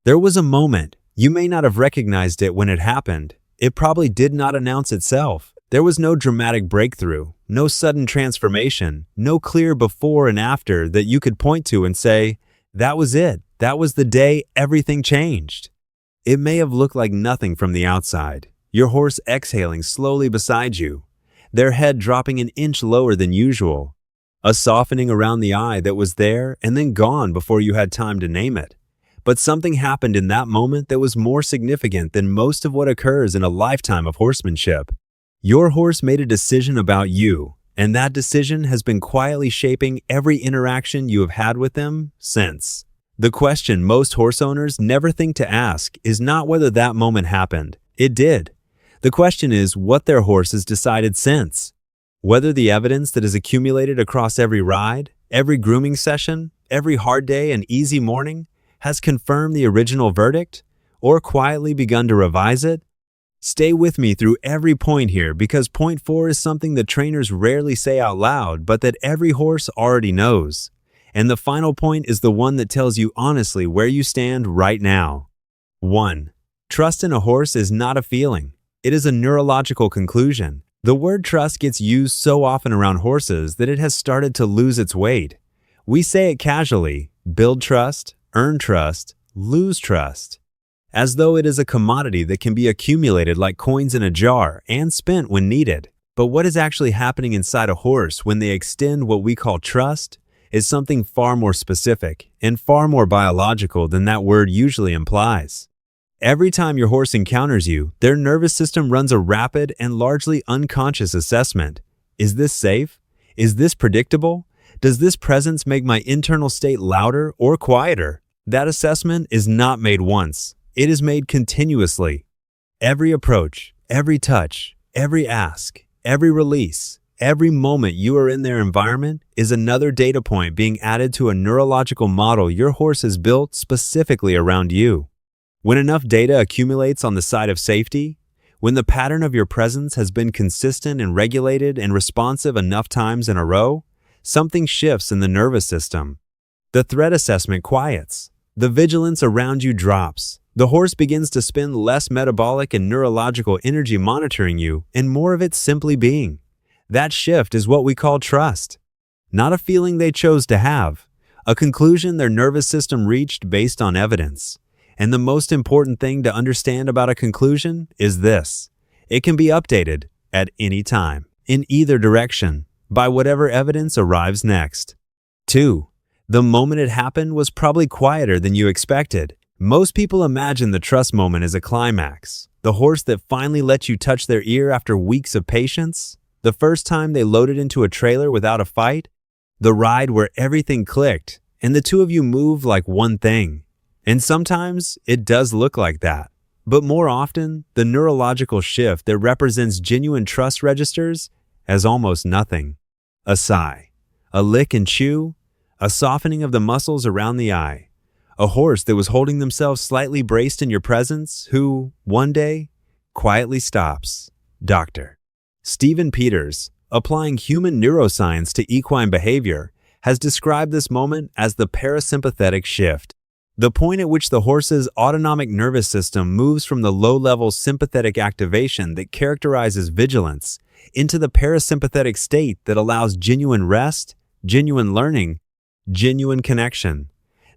There was a moment. You may not have recognized it when it happened. It probably did not announce itself. There was no dramatic breakthrough, no sudden transformation, no clear before and after that you could point to and say, that was it. That was the day everything changed. It may have looked like nothing from the outside. Your horse exhaling slowly beside you, their head dropping an inch lower than usual. A softening around the eye that was there and then gone before you had time to name it. But something happened in that moment that was more significant than most of what occurs in a lifetime of horsemanship. Your horse made a decision about you, and that decision has been quietly shaping every interaction you have had with them since. The question most horse owners never think to ask is not whether that moment happened. It did. The question is what their horse has decided since. Whether the evidence that is accumulated across every ride, every grooming session, every hard day and easy morning has confirmed the original verdict, or quietly begun to revise it. Stay with me through every point here because point 4 is something that trainers rarely say out loud but that every horse already knows. And the final point is the one that tells you honestly where you stand right now. 1. Trust in a horse is not a feeling. It is a neurological conclusion. The word trust gets used so often around horses that it has started to lose its weight. We say it casually, build trust, earn trust, lose trust, as though it is a commodity that can be accumulated like coins in a jar and spent when needed. But what is actually happening inside a horse when they extend what we call trust is something far more specific and far more biological than that word usually implies. Every time your horse encounters you, their nervous system runs a rapid and largely unconscious assessment. Is this safe? Is this predictable? Does this presence make my internal state louder or quieter? That assessment is not made once. It is made continuously. Every approach, every touch, every ask, every release, every moment you are in their environment is another data point being added to a neurological model your horse has built specifically around you. When enough data accumulates on the side of safety, when the pattern of your presence has been consistent and regulated and responsive enough times in a row, something shifts in the nervous system. The threat assessment quiets. The vigilance around you drops. The horse begins to spend less metabolic and neurological energy monitoring you and more of it simply being. That shift is what we call trust. Not a feeling they chose to have, a conclusion their nervous system reached based on evidence. And the most important thing to understand about a conclusion is this. It can be updated at any time, in either direction, by whatever evidence arrives next. 2. The moment it happened was probably quieter than you expected. Most people imagine the trust moment as a climax, the horse that finally lets you touch their ear after weeks of patience, the first time they loaded into a trailer without a fight, the ride where everything clicked and the two of you moved like one thing. And sometimes it does look like that. But more often, the neurological shift that represents genuine trust registers as almost nothing. A sigh, a lick and chew, a softening of the muscles around the eye. A horse that was holding themselves slightly braced in your presence who, one day, quietly stops. Dr. Stephen Peters, applying human neuroscience to equine behavior, has described this moment as the parasympathetic shift. The point at which the horse's autonomic nervous system moves from the low-level sympathetic activation that characterizes vigilance into the parasympathetic state that allows genuine rest, genuine learning, genuine connection.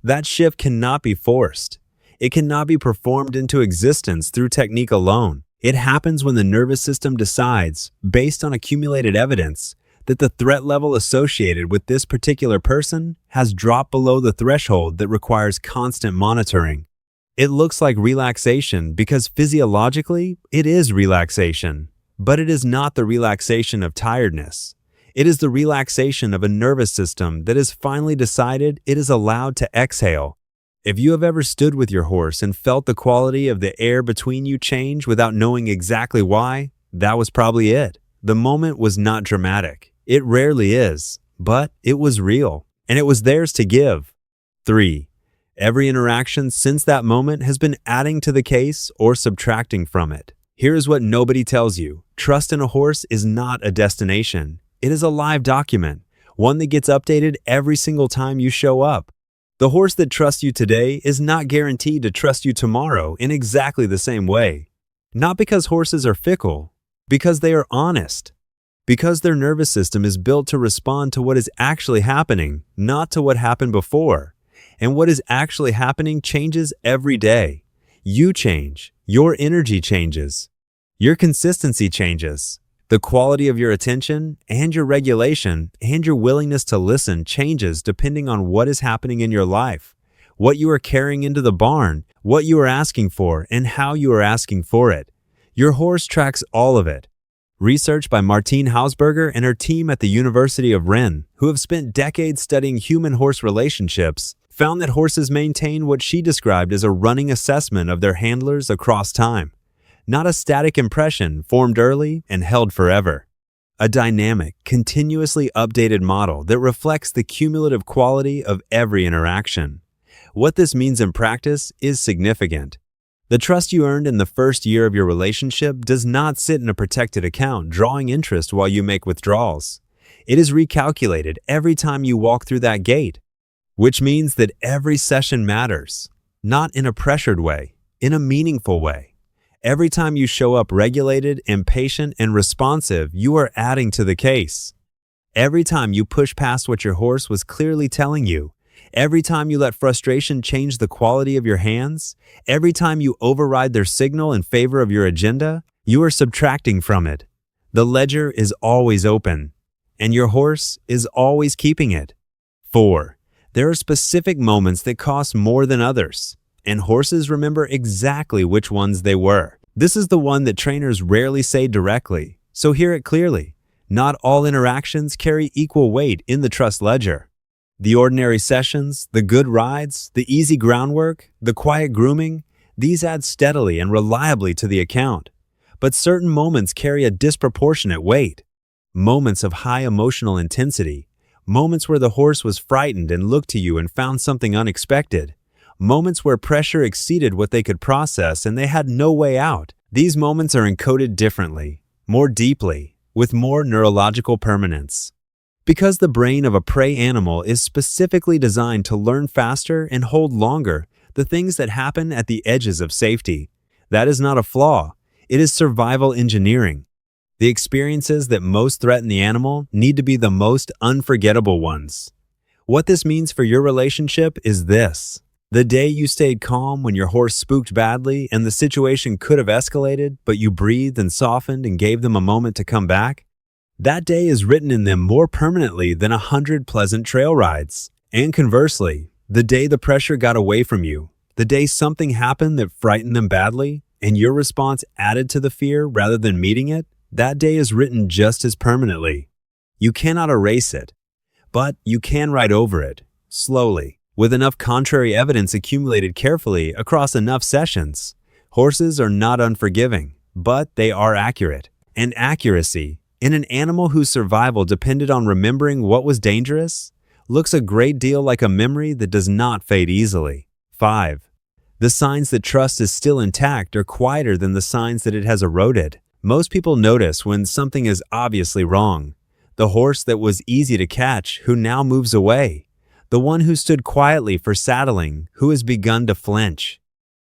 That shift cannot be forced. It cannot be performed into existence through technique alone. It happens when the nervous system decides, based on accumulated evidence, that the threat level associated with this particular person has dropped below the threshold that requires constant monitoring. It looks like relaxation because physiologically it is relaxation, but it is not the relaxation of tiredness. It is the relaxation of a nervous system that has finally decided it is allowed to exhale. If you have ever stood with your horse and felt the quality of the air between you change without knowing exactly why, that was probably it. The moment was not dramatic. It rarely is, but it was real, and it was theirs to give. 3. Every interaction since that moment has been adding to the case or subtracting from it. Here is what nobody tells you. Trust in a horse is not a destination. It is a live document, one that gets updated every single time you show up. The horse that trusts you today is not guaranteed to trust you tomorrow in exactly the same way. Not because horses are fickle, because they are honest. Because their nervous system is built to respond to what is actually happening, not to what happened before. And what is actually happening changes every day. You change. Your energy changes. Your consistency changes. The quality of your attention and your regulation and your willingness to listen changes depending on what is happening in your life, what you are carrying into the barn, what you are asking for, and how you are asking for it. Your horse tracks all of it. Research by Martine Hausberger and her team at the University of Rennes, who have spent decades studying human-horse relationships, found that horses maintain what she described as a running assessment of their handlers across time. Not a static impression formed early and held forever. A dynamic, continuously updated model that reflects the cumulative quality of every interaction. What this means in practice is significant. The trust you earned in the first year of your relationship does not sit in a protected account drawing interest while you make withdrawals. It is recalculated every time you walk through that gate, which means that every session matters, not in a pressured way, in a meaningful way. Every time you show up regulated, impatient, and responsive, you are adding to the case. Every time you push past what your horse was clearly telling you, every time you let frustration change the quality of your hands, every time you override their signal in favor of your agenda, you are subtracting from it. The ledger is always open, and your horse is always keeping it. 4. There are specific moments that cost more than others, and horses remember exactly which ones they were. This is the one that trainers rarely say directly, so hear it clearly. Not all interactions carry equal weight in the trust ledger. The ordinary sessions, the good rides, the easy groundwork, the quiet grooming, these add steadily and reliably to the account. But certain moments carry a disproportionate weight. Moments of high emotional intensity, moments where the horse was frightened and looked to you and found something unexpected. Moments where pressure exceeded what they could process and they had no way out. These moments are encoded differently, more deeply, with more neurological permanence. Because the brain of a prey animal is specifically designed to learn faster and hold longer the things that happen at the edges of safety. That is not a flaw. It is survival engineering. The experiences that most threaten the animal need to be the most unforgettable ones. What this means for your relationship is this. The day you stayed calm when your horse spooked badly and the situation could have escalated, but you breathed and softened and gave them a moment to come back, that day is written in them more permanently than 100 pleasant trail rides. And conversely, the day the pressure got away from you, the day something happened that frightened them badly, and your response added to the fear rather than meeting it, that day is written just as permanently. You cannot erase it, but you can write over it, slowly. With enough contrary evidence accumulated carefully across enough sessions. Horses are not unforgiving, but they are accurate. And accuracy, in an animal whose survival depended on remembering what was dangerous, looks a great deal like a memory that does not fade easily. 5. The signs that trust is still intact are quieter than the signs that it has eroded. Most people notice when something is obviously wrong. The horse that was easy to catch who now moves away. The one who stood quietly for saddling, who has begun to flinch.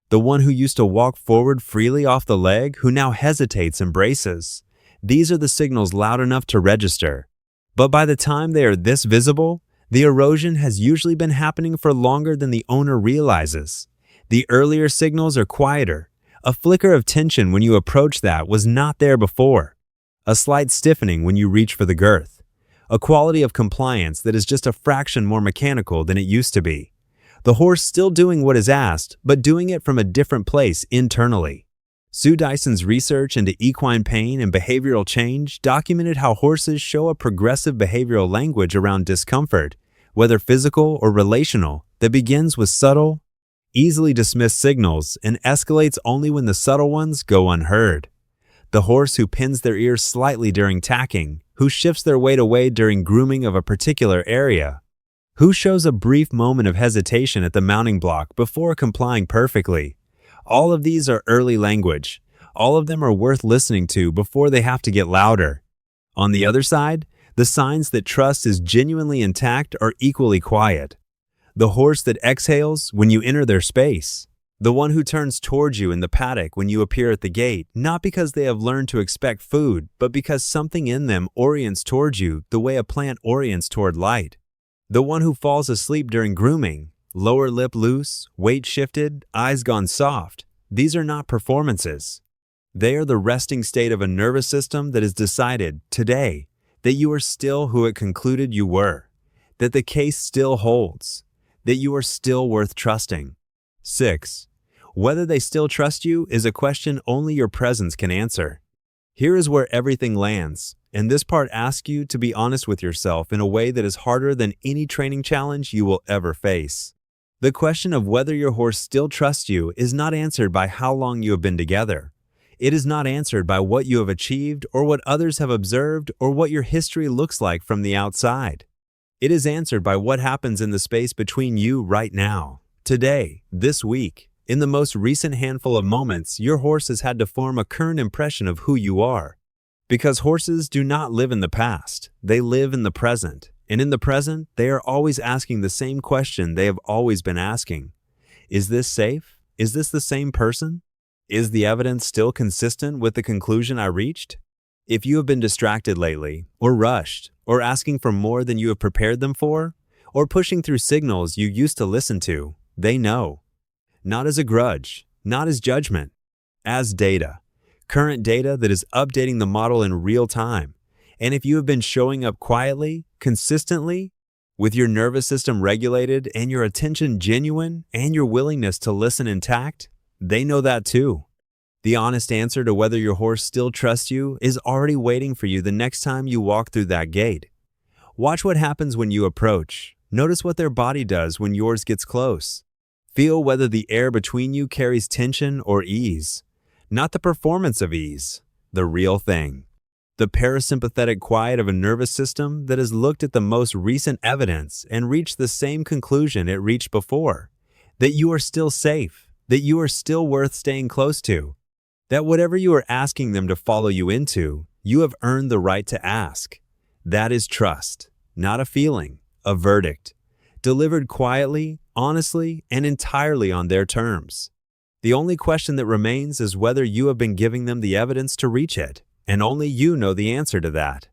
The one who used to walk forward freely off the leg, who now hesitates and braces. These are the signals loud enough to register. But by the time they are this visible, the erosion has usually been happening for longer than the owner realizes. The earlier signals are quieter. A flicker of tension when you approach that was not there before. A slight stiffening when you reach for the girth. A quality of compliance that is just a fraction more mechanical than it used to be. The horse still doing what is asked, but doing it from a different place internally. Sue Dyson's research into equine pain and behavioral change documented how horses show a progressive behavioral language around discomfort, whether physical or relational, that begins with subtle, easily dismissed signals and escalates only when the subtle ones go unheard. The horse who pins their ears slightly during tacking, who shifts their weight away during grooming of a particular area, who shows a brief moment of hesitation at the mounting block before complying perfectly. All of these are early language. All of them are worth listening to before they have to get louder. On the other side, the signs that trust is genuinely intact are equally quiet. The horse that exhales when you enter their space. The one who turns towards you in the paddock when you appear at the gate, not because they have learned to expect food, but because something in them orients towards you the way a plant orients toward light. The one who falls asleep during grooming, lower lip loose, weight shifted, eyes gone soft. These are not performances. They are the resting state of a nervous system that has decided, today, that you are still who it concluded you were, that the case still holds, that you are still worth trusting. 6. Whether they still trust you is a question only your presence can answer. Here is where everything lands, and this part asks you to be honest with yourself in a way that is harder than any training challenge you will ever face. The question of whether your horse still trusts you is not answered by how long you have been together. It is not answered by what you have achieved or what others have observed or what your history looks like from the outside. It is answered by what happens in the space between you right now, today, this week. In the most recent handful of moments, your horse has had to form a current impression of who you are. Because horses do not live in the past, they live in the present. And in the present, they are always asking the same question they have always been asking. Is this safe? Is this the same person? Is the evidence still consistent with the conclusion I reached? If you have been distracted lately, or rushed, or asking for more than you have prepared them for, or pushing through signals you used to listen to, they know. Not as a grudge, not as judgment, as data. Current data that is updating the model in real time. And if you have been showing up quietly, consistently, with your nervous system regulated and your attention genuine and your willingness to listen intact, they know that too. The honest answer to whether your horse still trusts you is already waiting for you the next time you walk through that gate. Watch what happens when you approach. Notice what their body does when yours gets close. Feel whether the air between you carries tension or ease. Not the performance of ease, the real thing. The parasympathetic quiet of a nervous system that has looked at the most recent evidence and reached the same conclusion it reached before. That you are still safe, that you are still worth staying close to. That whatever you are asking them to follow you into, you have earned the right to ask. That is trust, not a feeling, a verdict. Delivered quietly, honestly, and entirely on their terms. The only question that remains is whether you have been giving them the evidence to reach it, and only you know the answer to that.